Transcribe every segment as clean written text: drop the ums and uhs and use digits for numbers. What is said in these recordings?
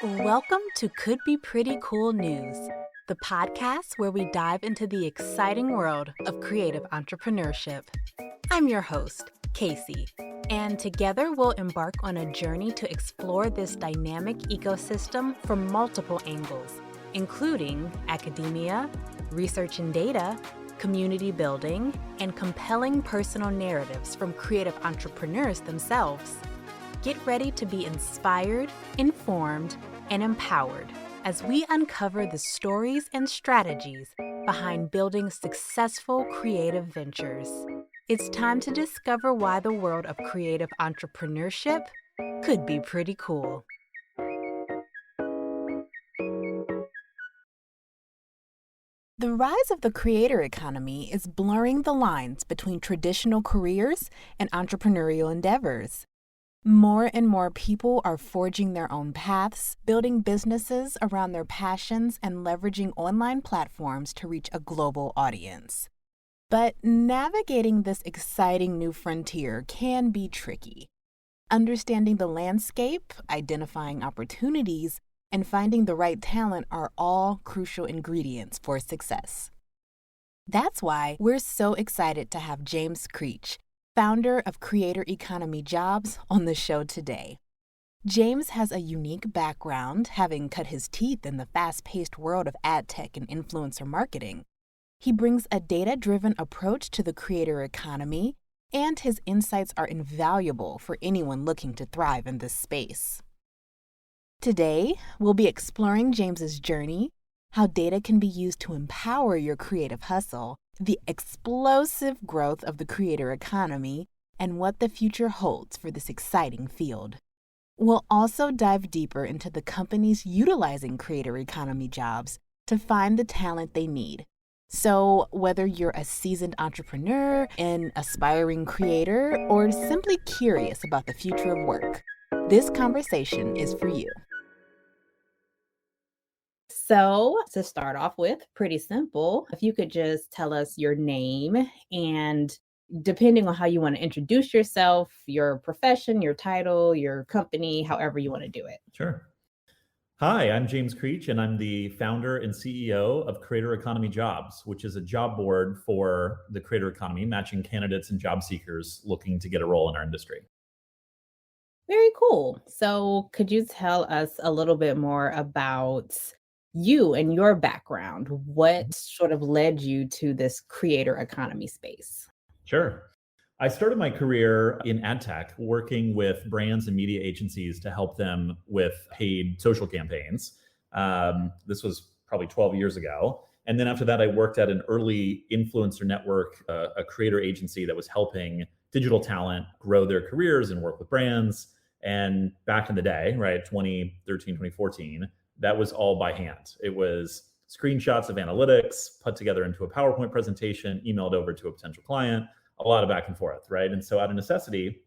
Welcome to Could Be Pretty Cool News, the podcast where we dive into the exciting world of creative entrepreneurship. I'm your host, Casey, and together we'll embark on a journey to explore this dynamic ecosystem from multiple angles, including academia, research and data, community building, and compelling personal narratives from creative entrepreneurs themselves. Get ready to be inspired, informed, and empowered as we uncover the stories and strategies behind building successful creative ventures. It's time to discover why the world of creative entrepreneurship could be pretty cool. The rise of the creator economy is blurring the lines between traditional careers and entrepreneurial endeavors. More and more people are forging their own paths, building businesses around their passions, and leveraging online platforms to reach a global audience. But navigating this exciting new frontier can be tricky. Understanding the landscape, identifying opportunities, and finding the right talent are all crucial ingredients for success. That's why we're so excited to have James Creech, founder of Creator Economy Jobs, on the show today. James has a unique background, having cut his teeth in the fast-paced world of ad tech and influencer marketing. He brings a data-driven approach to the creator economy, and his insights are invaluable for anyone looking to thrive in this space. Today, we'll be exploring James's journey, how data can be used to empower your creative hustle, the explosive growth of the creator economy, and what the future holds for this exciting field. We'll also dive deeper into the companies utilizing creator economy jobs to find the talent they need. So whether you're a seasoned entrepreneur, an aspiring creator, or simply curious about the future of work, this conversation is for you. So, to start off with, pretty simple. If you could just tell us your name and depending on how you want to introduce yourself, your profession, your title, your company, however you want to do it. Sure. Hi, I'm James Creech, and I'm the founder and CEO of Creator Economy Jobs, which is a job board for the creator economy, matching candidates and job seekers looking to get a role in our industry. Very cool. So, could you tell us a little bit more about you and your background? What sort of led you to this creator economy space? Sure. I started my career in ad tech, working with brands and media agencies to help them with paid social campaigns. This was probably 12 years ago. And then after that, I worked at an early influencer network, a creator agency that was helping digital talent grow their careers and work with brands. And back in the day, right, 2013, 2014, that was all by hand. It was screenshots of analytics put together into a PowerPoint presentation, emailed over to a potential client, a lot of back and forth, right? And so out of necessity,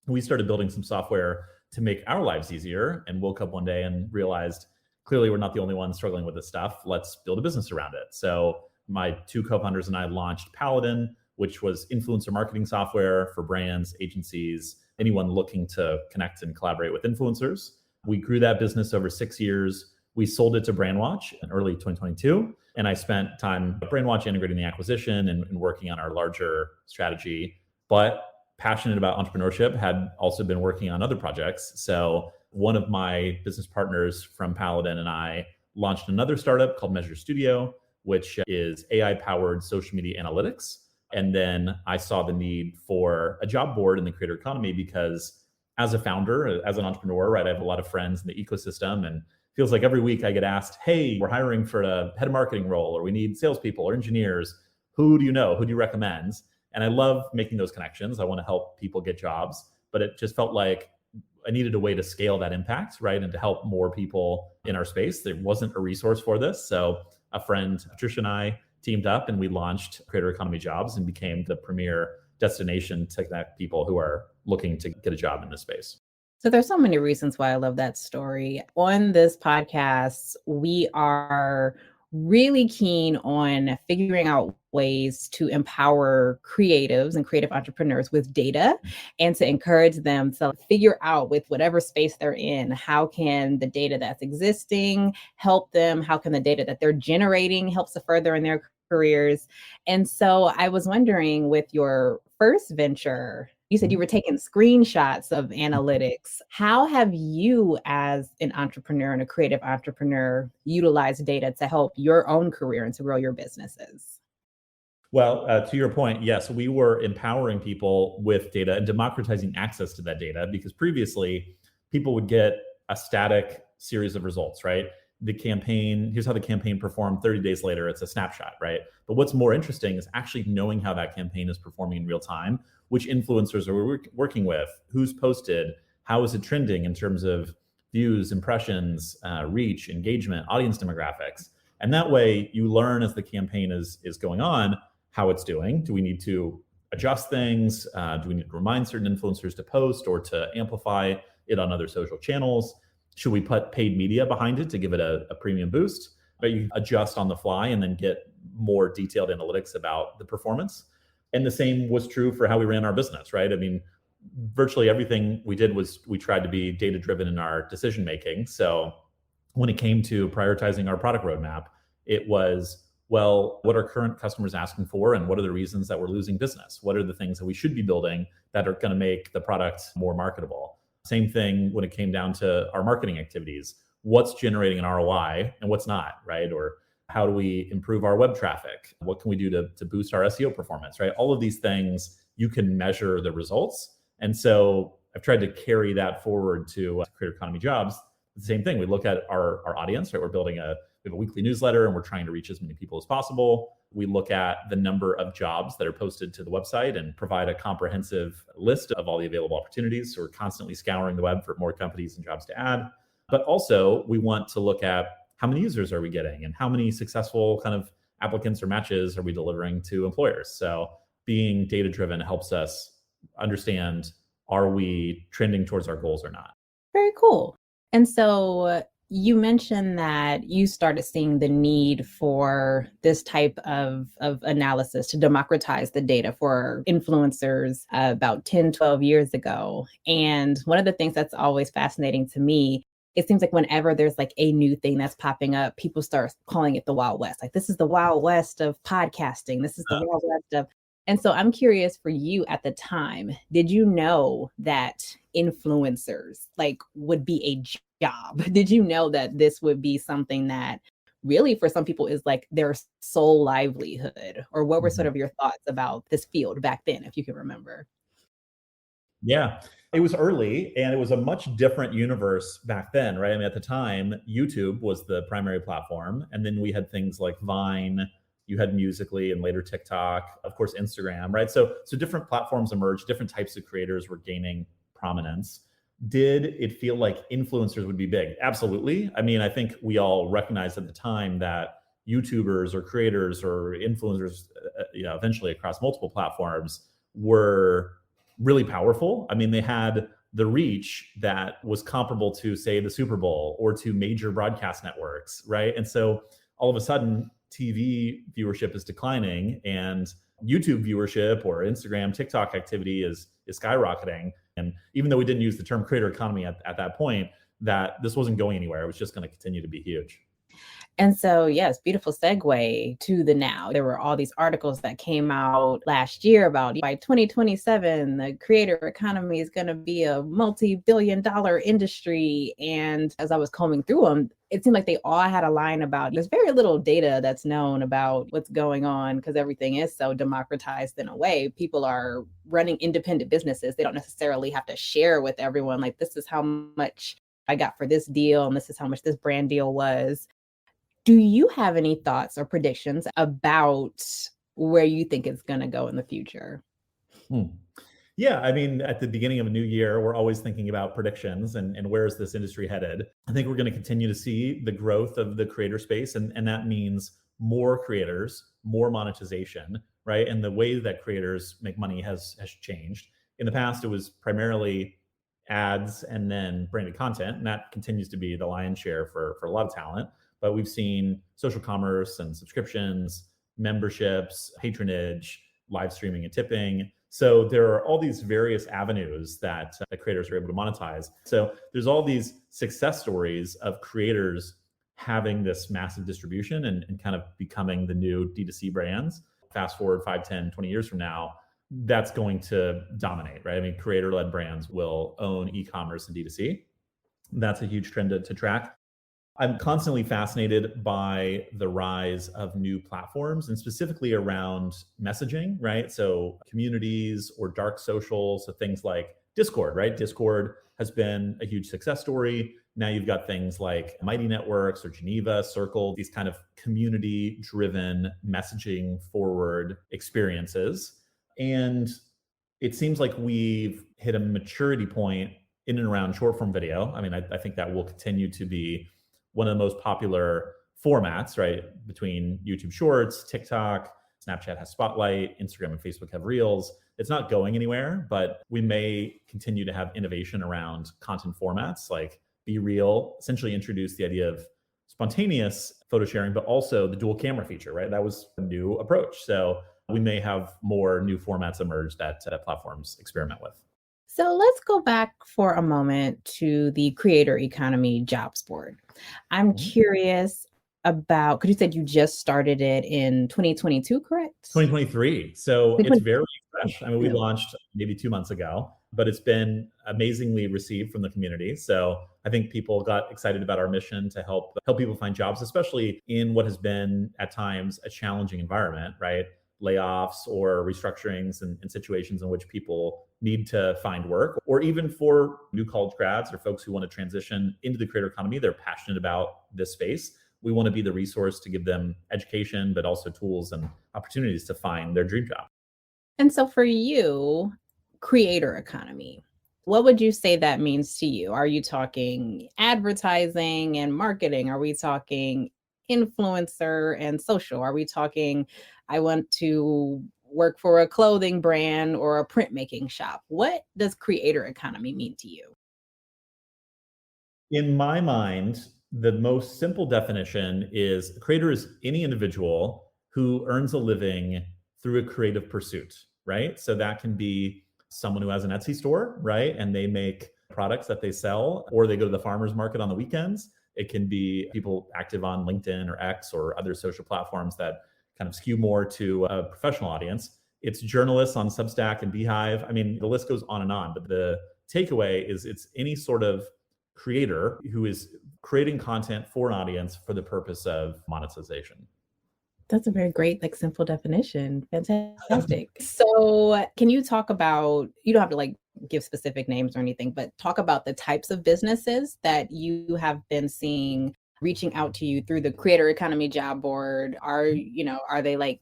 we started building some software to make our lives easier and woke up one day and realized clearly we're not the only ones struggling with this stuff. Let's build a business around it. So my two co-founders and I launched Paladin, which was influencer marketing software for brands, agencies, anyone looking to connect and collaborate with influencers. We grew that business over 6 years. We sold it to Brandwatch in early 2022. And I spent time at Brandwatch integrating the acquisition and working on our larger strategy. But passionate about entrepreneurship, had also been working on other projects. So one of my business partners from Paladin and I launched another startup called Measure Studio, which is AI-powered social media analytics. And then I saw the need for a job board in the creator economy because as a founder, as an entrepreneur, right, I have a lot of friends in the ecosystem and feels like every week I get asked, hey, we're hiring for a head of marketing role, or we need salespeople or engineers. Who do you know? Who do you recommend? And I love making those connections. I want to help people get jobs, but it just felt like I needed a way to scale that impact, right? And to help more people in our space. There wasn't a resource for this. So a friend, Patricia, and I teamed up and we launched Creator Economy Jobs and became the premier destination to connect people who are looking to get a job in this space. So there's so many reasons why I love that story. On this podcast, we are really keen on figuring out ways to empower creatives and creative entrepreneurs with data and to encourage them to figure out with whatever space they're in, how can the data that's existing help them? How can the data that they're generating help to further in their careers? And so I was wondering with your first venture, you said you were taking screenshots of analytics. How have you, as an entrepreneur and a creative entrepreneur, utilized data to help your own career and to grow your businesses? Well, to your point, yes, we were empowering people with data and democratizing access to that data because previously people would get a static series of results, right? The campaign, here's how the campaign performed 30 days later, it's a snapshot, right? But what's more interesting is actually knowing how that campaign is performing in real time, which influencers are we working with, who's posted, how is it trending in terms of views, impressions, reach, engagement, audience demographics. And that way you learn as the campaign is going on how it's doing. Do we need to adjust things? Do we need to remind certain influencers to post or to amplify it on other social channels? Should we put paid media behind it to give it a premium boost? But you adjust on the fly and then get more detailed analytics about the performance. And the same was true for how we ran our business, right? I mean, virtually everything we did was we tried to be data driven in our decision making. So when it came to prioritizing our product roadmap, it was, well, what are current customers asking for and what are the reasons that we're losing business? What are the things that we should be building that are going to make the product more marketable? Same thing when it came down to our marketing activities. What's generating an ROI and what's not, right? Or how do we improve our web traffic? What can we do to boost our SEO performance, right? All of these things, you can measure the results. And so I've tried to carry that forward to creator economy jobs. The same thing, we look at our audience, right? We have a weekly newsletter and we're trying to reach as many people as possible. We look at the number of jobs that are posted to the website and provide a comprehensive list of all the available opportunities. So we're constantly scouring the web for more companies and jobs to add. But also we want to look at how many users are we getting and how many successful kind of applicants or matches are we delivering to employers. So being data driven helps us understand, are we trending towards our goals or not? Very cool. And so you mentioned that you started seeing the need for this type of analysis to democratize the data for influencers about 10, 12 years ago. And one of the things that's always fascinating to me, it seems like whenever there's like a new thing that's popping up, people start calling it the Wild West. Like, this is the Wild West of podcasting. This is the Wild West of... And so I'm curious for you at the time, did you know that influencers like would be a job? Did you know that this would be something that really for some people is like their sole livelihood? Or what were sort of your thoughts about this field back then, if you can remember? Yeah, it was early and it was a much different universe back then, right? I mean, at the time, YouTube was the primary platform. And then we had things like Vine, you had Musical.ly and later TikTok, of course, Instagram, right? So different platforms emerged, different types of creators were gaining prominence. Did it feel like influencers would be big? Absolutely. I mean, I think we all recognized at the time that YouTubers or creators or influencers, eventually across multiple platforms were really powerful. I mean, they had the reach that was comparable to, say, the Super Bowl or to major broadcast networks, right? And so all of a sudden, TV viewership is declining and YouTube viewership or Instagram, TikTok activity is skyrocketing. And even though we didn't use the term creator economy at that point, that this wasn't going anywhere. It was just going to continue to be huge. And so, yes, beautiful segue to the now. There were all these articles that came out last year about by 2027, the creator economy is going to be a multi-billion-dollar industry. And as I was combing through them, it seemed like they all had a line about there's very little data that's known about what's going on because everything is so democratized in a way. People are running independent businesses. They don't necessarily have to share with everyone, like, this is how much I got for this deal and this is how much this brand deal was. Do you have any thoughts or predictions about where you think it's going to go in the future? Yeah, I mean, at the beginning of a new year, we're always thinking about predictions and where is this industry headed. I think we're going to continue to see the growth of the creator space, and that means more creators, more monetization, right? And the way that creators make money has changed. In the past, it was primarily ads and then branded content, and that continues to be the lion's share for a lot of talent. but we've seen social commerce and subscriptions, memberships, patronage, live streaming and tipping. So there are all these various avenues that creators are able to monetize. So there's all these success stories of creators having this massive distribution and kind of becoming the new D2C brands. Fast forward 5, 10, 20 years from now, that's going to dominate, right? I mean, creator-led brands will own e-commerce and D2C. That's a huge trend to track. I'm constantly fascinated by the rise of new platforms and specifically around messaging, right? So communities or dark social, so things like Discord, right? Discord has been a huge success story. Now you've got things like Mighty Networks or Geneva, Circle, these kind of community-driven messaging forward experiences. And it seems like we've hit a maturity point in and around short form video. I mean, I think that will continue to be one of the most popular formats, right? Between YouTube Shorts, TikTok, Snapchat has Spotlight, Instagram and Facebook have Reels. It's not going anywhere, but we may continue to have innovation around content formats like Be Real, essentially introduce the idea of spontaneous photo sharing, but also the dual camera feature, right? That was a new approach. So we may have more new formats emerge that platforms experiment with. So let's go back for a moment to the creator economy jobs board. I'm curious about, because you said you just started it in 2022, correct? 2023. So it's very fresh. I mean, we launched maybe 2 months ago, but it's been amazingly received from the community. So I think people got excited about our mission to help people find jobs, especially in what has been at times a challenging environment, right? Layoffs or restructurings and situations in which people need to find work, or even for new college grads or folks who want to transition into the creator economy. They're passionate about this space. We want to be the resource to give them education, but also tools and opportunities to find their dream job. And so for you, creator economy, what would you say that means to you? Are you talking advertising and marketing? Are we talking influencer and social? Are we talking, I want to work for a clothing brand or a printmaking shop? What does creator economy mean to you? In my mind, the most simple definition is creator is any individual who earns a living through a creative pursuit, right? So that can be someone who has an Etsy store, right? And they make products that they sell, or they go to the farmer's market on the weekends. It can be people active on LinkedIn or X or other social platforms that kind of skew more to a professional audience. It's journalists on Substack and Beehive. I mean, the list goes on and on, but the takeaway is it's any sort of creator who is creating content for an audience for the purpose of monetization. That's a very great, simple definition. Fantastic. So can you talk about, you don't have to give specific names or anything, but talk about the types of businesses that you have been seeing reaching out to you through the creator economy job board. Are they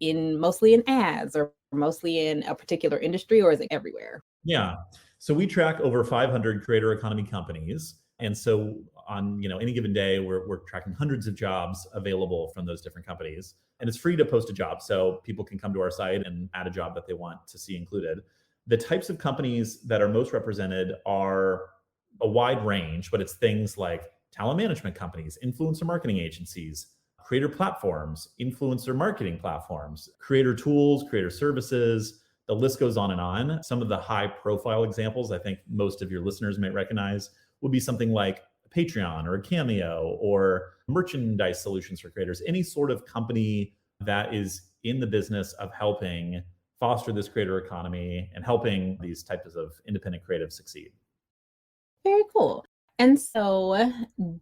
mostly in ads or mostly in a particular industry, or is it everywhere? Yeah. So we track over 500 creator economy companies. And so on any given day, we're tracking hundreds of jobs available from those different companies. And it's free to post a job. So people can come to our site and add a job that they want to see included. The types of companies that are most represented are a wide range, but it's things like talent management companies, influencer marketing agencies, creator platforms, influencer marketing platforms, creator tools, creator services. The list goes on and on. Some of the high profile examples I think most of your listeners may recognize would be something like Patreon or a Cameo or merchandise solutions for creators, any sort of company that is in the business of helping foster this creator economy and helping these types of independent creatives succeed. Very cool. And so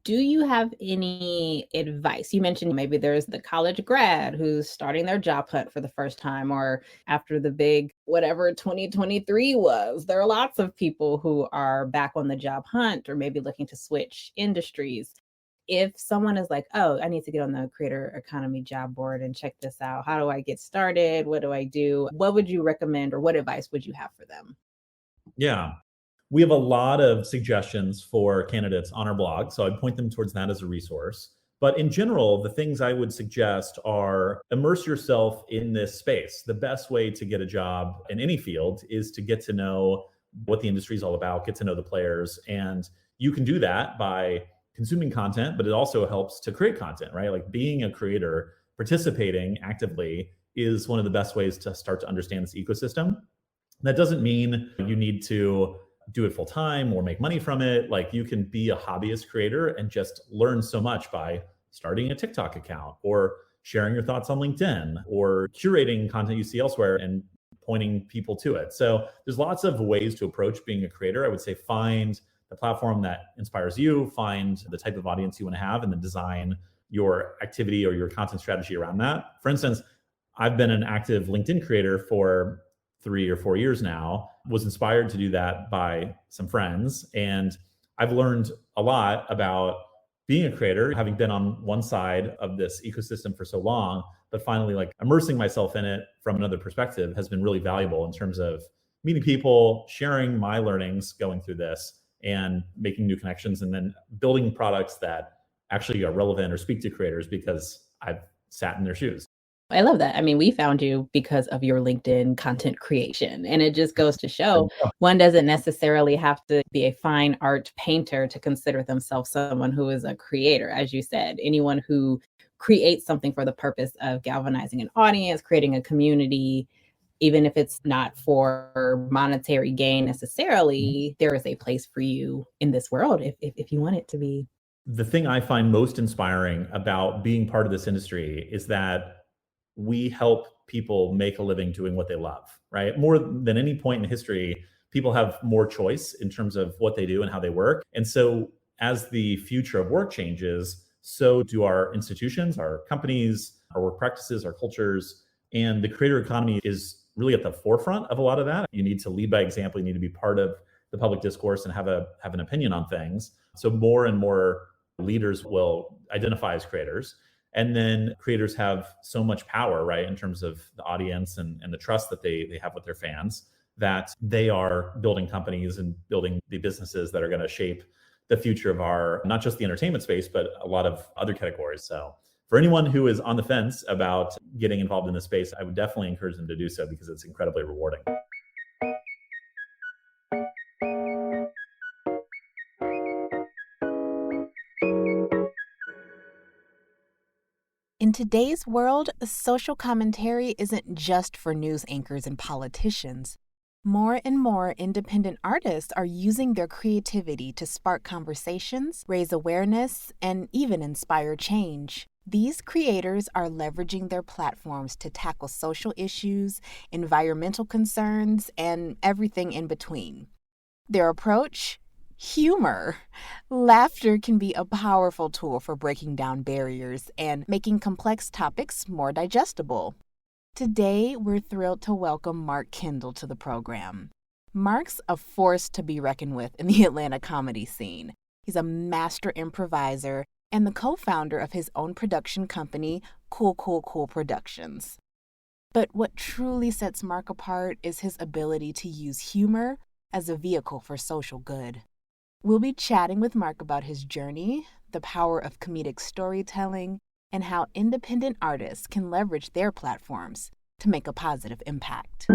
do you have any advice? You mentioned maybe there's the college grad who's starting their job hunt for the first time, or after the big whatever 2023 was. There are lots of people who are back on the job hunt or maybe looking to switch industries. If someone is like, oh, I need to get on the creator economy job board and check this out. How do I get started? What do I do? What would you recommend, or what advice would you have for them? Yeah. We have a lot of suggestions for candidates on our blog, so I'd point them towards that as a resource. But in general, the things I would suggest are immerse yourself in this space. The best way to get a job in any field is to get to know what the industry is all about, get to know the players. And you can do that by consuming content, but it also helps to create content, right? Like being a creator, participating actively is one of the best ways to start to understand this ecosystem. That doesn't mean you need to do it full time or make money from it. Like you can be a hobbyist creator and just learn so much by starting a TikTok account or sharing your thoughts on LinkedIn or curating content you see elsewhere and pointing people to it. So there's lots of ways to approach being a creator. I would say find the platform that inspires you, find the type of audience you want to have, and then design your activity or your content strategy around that. For instance, I've been an active LinkedIn creator for 3 or 4 years now, was inspired to do that by some friends. And I've learned a lot about being a creator, having been on one side of this ecosystem for so long, but finally like immersing myself in it from another perspective has been really valuable in terms of meeting people, sharing my learnings going through this and making new connections, and then building products that actually are relevant or speak to creators because I've sat in their shoes. I love that. I mean, we found you because of your LinkedIn content creation. And it just goes to show one doesn't necessarily have to be a fine art painter to consider themselves someone who is a creator. As you said, anyone who creates something for the purpose of galvanizing an audience, creating a community, even if it's not for monetary gain necessarily, there is a place for you in this world if you want it to be. The thing I find most inspiring about being part of this industry is that we help people make a living doing what they love, right? More than any point in history, people have more choice in terms of what they do and how they work. And so as the future of work changes, so do our institutions, our companies, our work practices, our cultures. And the creator economy is really at the forefront of a lot of that. You need to lead by example. You need to be part of the public discourse and have an opinion on things. So more and more leaders will identify as creators. And then creators have so much power, right, in terms of the audience and the trust that they have with their fans, that they are building companies and building the businesses that are going to shape the future of our, not just the entertainment space, but a lot of other categories. So for anyone who is on the fence about getting involved in this space, I would definitely encourage them to do so because it's incredibly rewarding. In today's world, social commentary isn't just for news anchors and politicians. More and more independent artists are using their creativity to spark conversations, raise awareness, and even inspire change. These creators are leveraging their platforms to tackle social issues, environmental concerns, and everything in between. Their approach? Humor. Laughter can be a powerful tool for breaking down barriers and making complex topics more digestible. Today, we're thrilled to welcome Mark Kendall to the program. Mark's a force to be reckoned with in the Atlanta comedy scene. He's a master improviser and the co-founder of his own production company, Cool Productions. But what truly sets Mark apart is his ability to use humor as a vehicle for social good. We'll be chatting with Mark about his journey, the power of comedic storytelling, and how independent artists can leverage their platforms to make a positive impact.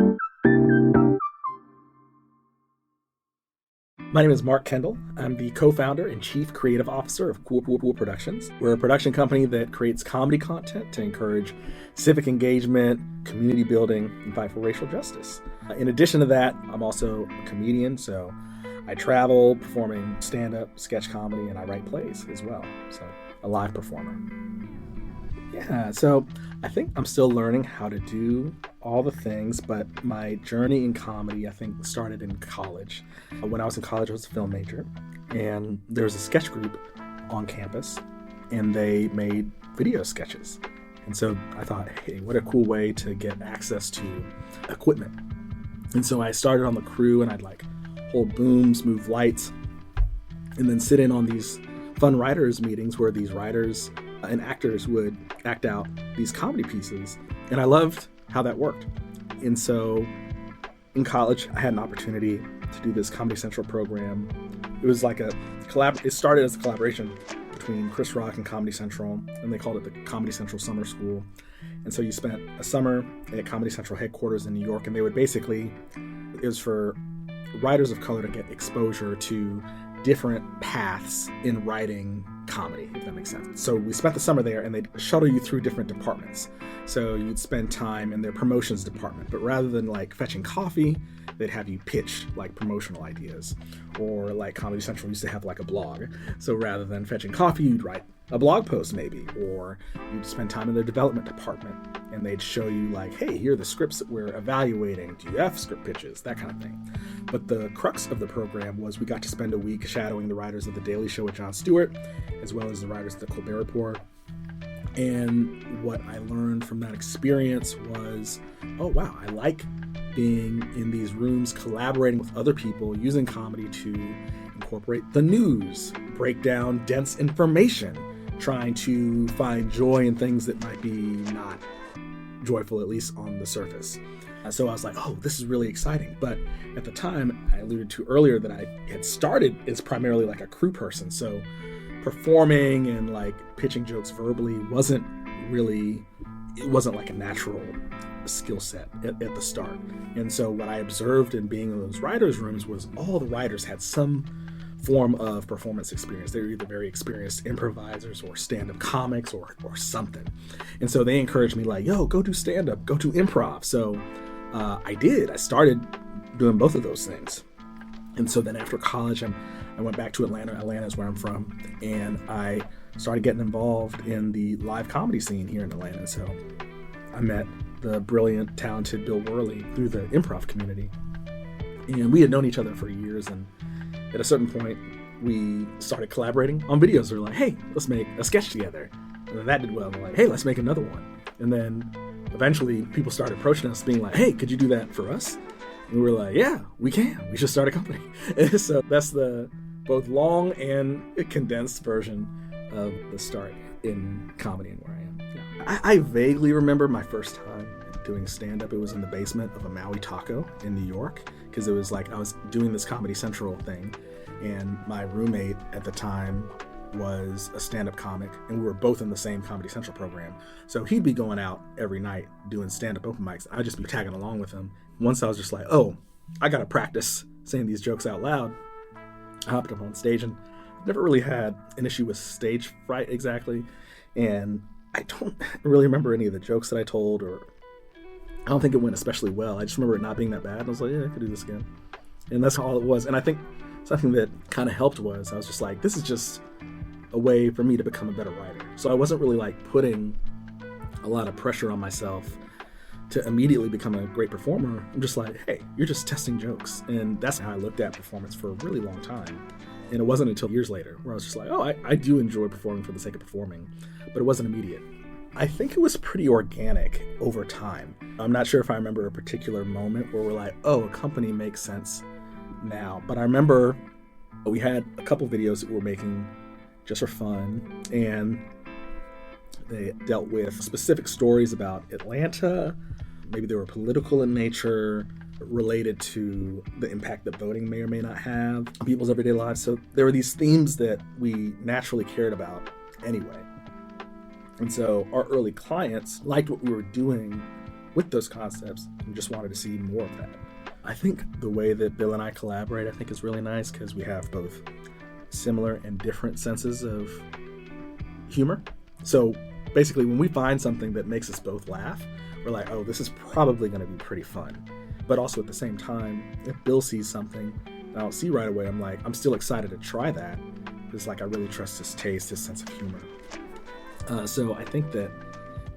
My name is Mark Kendall. I'm the co-founder and chief creative officer of Cool Productions. We're a production company that creates comedy content to encourage civic engagement, community building, and fight for racial justice. In addition to that, I'm also a comedian, so I travel performing stand-up, sketch comedy, and I write plays as well. So a live performer. Yeah, so I think I'm still learning how to do all the things, but my journey in comedy, I think, started in college. When I was in college, I was a film major, and there was a sketch group on campus, and they made video sketches. And so I thought, hey, what a cool way to get access to equipment. And so I started on the crew, and I'd hold booms, move lights, and then sit in on these fun writers meetings where these writers and actors would act out these comedy pieces. And I loved how that worked. And so in college, I had an opportunity to do this Comedy Central program. It was like it started as a collaboration between Chris Rock and Comedy Central, and they called it the Comedy Central Summer School. And so you spent a summer at Comedy Central headquarters in New York, and they would it was for writers of color to get exposure to different paths in writing comedy, if that makes sense. So we spent the summer there, and they'd shuttle you through different departments. So you'd spend time in their promotions department, but rather than like fetching coffee, they'd have you pitch like promotional ideas. Or like Comedy Central used to have like a blog. So rather than fetching coffee, you'd write a blog post maybe, or you'd spend time in their development department, and they'd show you like, hey, here are the scripts that we're evaluating. Do you have script pitches? That kind of thing. But the crux of the program was we got to spend a week shadowing the writers of The Daily Show with Jon Stewart, as well as the writers of The Colbert Report. And what I learned from that experience was, oh wow, I like being in these rooms, collaborating with other people, using comedy to incorporate the news, break down dense information, trying to find joy in things that might be not joyful, at least on the surface. So I was like, oh, this is really exciting. But at the time, I alluded to earlier that I had started as primarily like a crew person. So performing and like pitching jokes verbally wasn't like a natural skill set at the start. And so what I observed in being in those writers' rooms was all the writers had some form of performance experience. They were either very experienced improvisers or stand-up comics or something. And so they encouraged me like, yo, go do stand-up, go do improv. So I did. I started doing both of those things. And so then after college, I went back to Atlanta. Atlanta is where I'm from. And I started getting involved in the live comedy scene here in Atlanta. So I met the brilliant, talented Bill Worley through the improv community. And we had known each other for years. And at a certain point, we started collaborating on videos. We were like, hey, let's make a sketch together. And then that did well. And we're like, hey, let's make another one. And then eventually people started approaching us being like, hey, could you do that for us? And we were like, yeah, we can. We should start a company. And so that's the both long and condensed version of the start in comedy and where I am. Yeah. I vaguely remember my first time doing stand-up. It was in the basement of a Maui Taco in New York, because it was like I was doing this Comedy Central thing, and my roommate at the time was a stand-up comic, and we were both in the same Comedy Central program. So he'd be going out every night doing stand-up open mics. I'd just be tagging along with him. Once I was just like, oh, I gotta practice saying these jokes out loud. I hopped up on stage, and never really had an issue with stage fright exactly. And I don't really remember any of the jokes that I told, or I don't think it went especially well. I just remember it not being that bad. I was like, yeah, I could do this again. And that's all it was. And I think something that kind of helped was I was just like, this is just a way for me to become a better writer. So I wasn't really like putting a lot of pressure on myself to immediately become a great performer. I'm just like, hey, you're just testing jokes. And that's how I looked at performance for a really long time. And it wasn't until years later where I was just like, oh, I do enjoy performing for the sake of performing, but it wasn't immediate. I think it was pretty organic over time. I'm not sure if I remember a particular moment where we're like, oh, a company makes sense now. But I remember we had a couple videos that we were making just for fun, and they dealt with specific stories about Atlanta. Maybe they were political in nature, related to the impact that voting may or may not have on people's everyday lives. So there were these themes that we naturally cared about anyway. And so our early clients liked what we were doing with those concepts and just wanted to see more of that. I think the way that Bill and I collaborate, I think is really nice because we have both similar and different senses of humor. So basically when we find something that makes us both laugh, we're like, oh, this is probably going to be pretty fun. But also at the same time, if Bill sees something that I don't see right away, I'm like, I'm still excited to try that. It's like I really trust his taste, his sense of humor. So I think that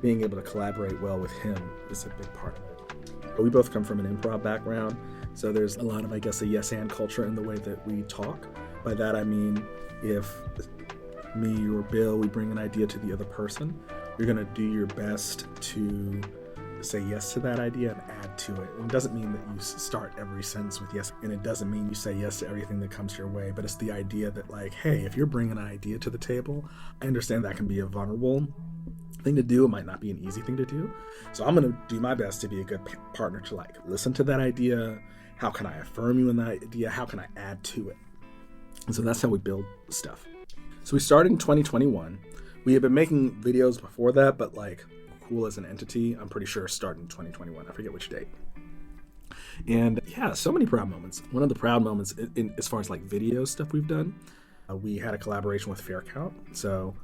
being able to collaborate well with him is a big part of it. We both come from an improv background, so there's a lot of, I guess, a yes and culture in the way that we talk. By that I mean, if me or Bill, we bring an idea to the other person, you're going to do your best to say yes to that idea and add to it. And it doesn't mean that you start every sentence with yes, and it doesn't mean you say yes to everything that comes your way, but it's the idea that like, hey, if you're bringing an idea to the table, I understand that can be a vulnerable thing to do. It might not be an easy thing to do. So I'm going to do my best to be a good partner to like listen to that idea. How can I affirm you in that idea? How can I add to it? And so that's how we build stuff. So we started in 2021. We had been making videos before that, but like Cool as an entity, I'm pretty sure started in 2021. I forget which date. And yeah, so many proud moments. One of the proud moments as far as like video stuff we've done We had a collaboration with FairCount. So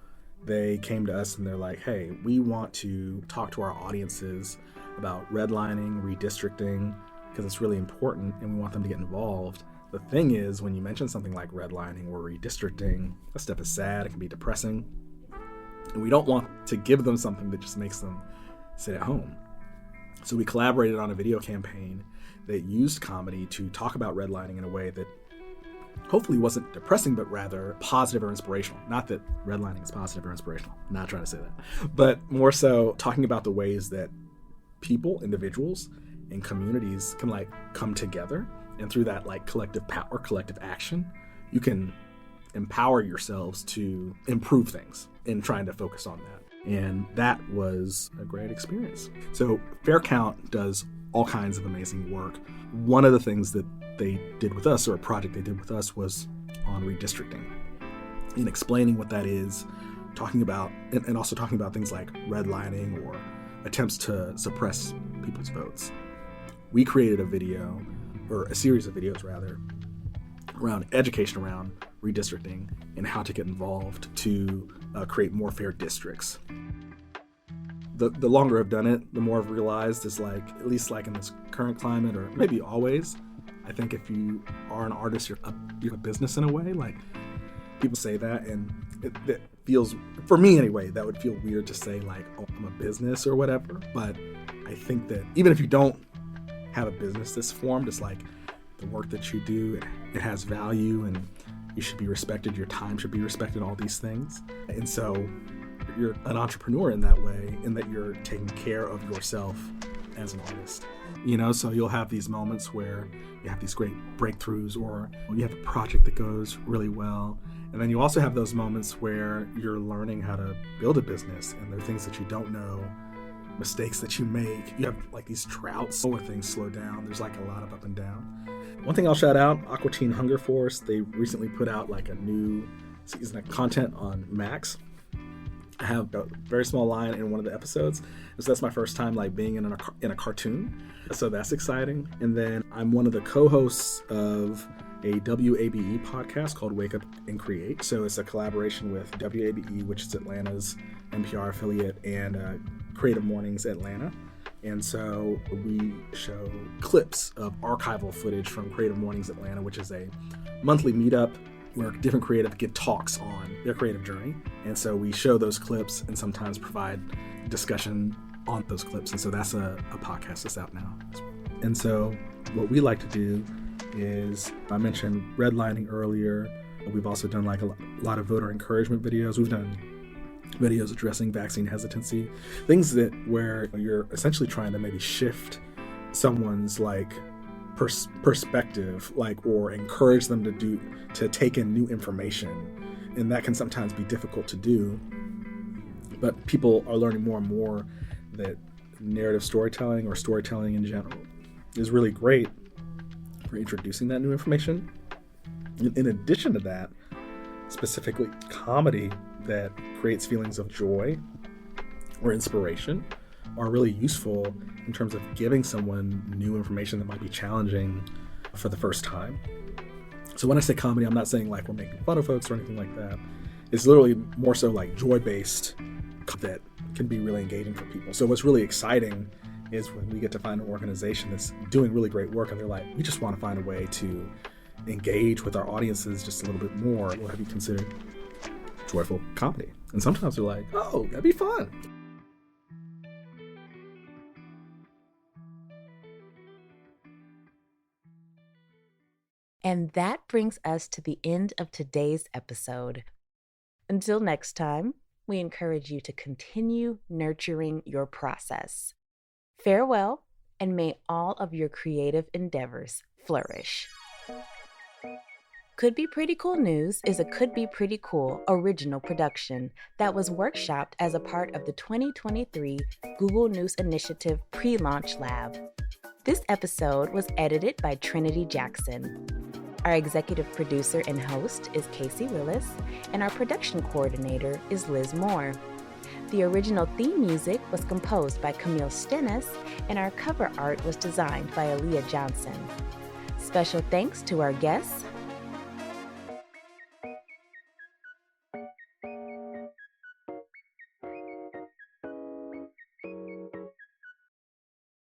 they came to us and they're like, hey, we want to talk to our audiences about redlining, redistricting, because it's really important and we want them to get involved. The thing is, when you mention something like redlining or redistricting, that stuff is sad, it can be depressing. And we don't want to give them something that just makes them sit at home. So we collaborated on a video campaign that used comedy to talk about redlining in a way that hopefully wasn't depressing, but rather positive or inspirational. Not that redlining is positive or inspirational, I'm not trying to say that, but more so talking about the ways that people, individuals, and communities can come together, and through that collective power, collective action, you can empower yourselves to improve things and trying to focus on that. And that was a great experience. So FairCount does all kinds of amazing work. One of the things that they did with us, or a project they did with us, was on redistricting and explaining what that is, talking about, and also talking about things like redlining or attempts to suppress people's votes. We created a video, or a series of videos rather, around education around redistricting and how to get involved to create more fair districts. The longer I've done it, the more I've realized is at least in this current climate, or maybe always, I think if you are an artist, you're a business in a way. People say that, and it feels, for me anyway, that would feel weird to say oh, I'm a business or whatever. But I think that even if you don't have a business that's formed, it's the work that you do, it has value and you should be respected, your time should be respected, all these things. And so you're an entrepreneur in that way, in that you're taking care of yourself as an artist. So you'll have these moments where you have these great breakthroughs, or you have a project that goes really well. And then you also have those moments where you're learning how to build a business, and there are things that you don't know, mistakes that you make. You have these droughts where things slow down. There's a lot of up and down. One thing I'll shout out, Aqua Teen Hunger Force, they recently put out a new season of content on Max. I have a very small line in one of the episodes, so that's my first time being in a cartoon, so that's exciting. And then I'm one of the co-hosts of a WABE podcast called Wake Up and Create. So it's a collaboration with WABE, which is Atlanta's NPR affiliate, and Creative Mornings Atlanta. And so we show clips of archival footage from Creative Mornings Atlanta, which is a monthly meetup where different creative give talks on their creative journey. And so we show those clips and sometimes provide discussion on those clips. And so that's a podcast that's out now. And so what we like to do is, I mentioned redlining earlier. We've also done a lot of voter encouragement videos. We've done videos addressing vaccine hesitancy, things where you're essentially trying to maybe shift someone's perspective, or encourage them to take in new information. And that can sometimes be difficult to do, but people are learning more and more that narrative storytelling, or storytelling in general, is really great for introducing that new information. In addition to that, specifically comedy that creates feelings of joy or inspiration are really useful in terms of giving someone new information that might be challenging for the first time. So when I say comedy, I'm not saying we're making fun of folks or anything like that. It's literally more so joy-based that can be really engaging for people. So what's really exciting is when we get to find an organization that's doing really great work, and they're we just want to find a way to engage with our audiences just a little bit more. What have you considered joyful comedy? And sometimes they're oh, that'd be fun. And that brings us to the end of today's episode. Until next time, we encourage you to continue nurturing your process. Farewell, and may all of your creative endeavors flourish. Could Be Pretty Cool News is a Could Be Pretty Cool original production that was workshopped as a part of the 2023 Google News Initiative Pre-Launch Lab. This episode was edited by Trinity Jackson. Our executive producer and host is Casey Willis, and our production coordinator is Liz Moore. The original theme music was composed by Camille Stennis, and our cover art was designed by Aaliyah Johnson. Special thanks to our guests,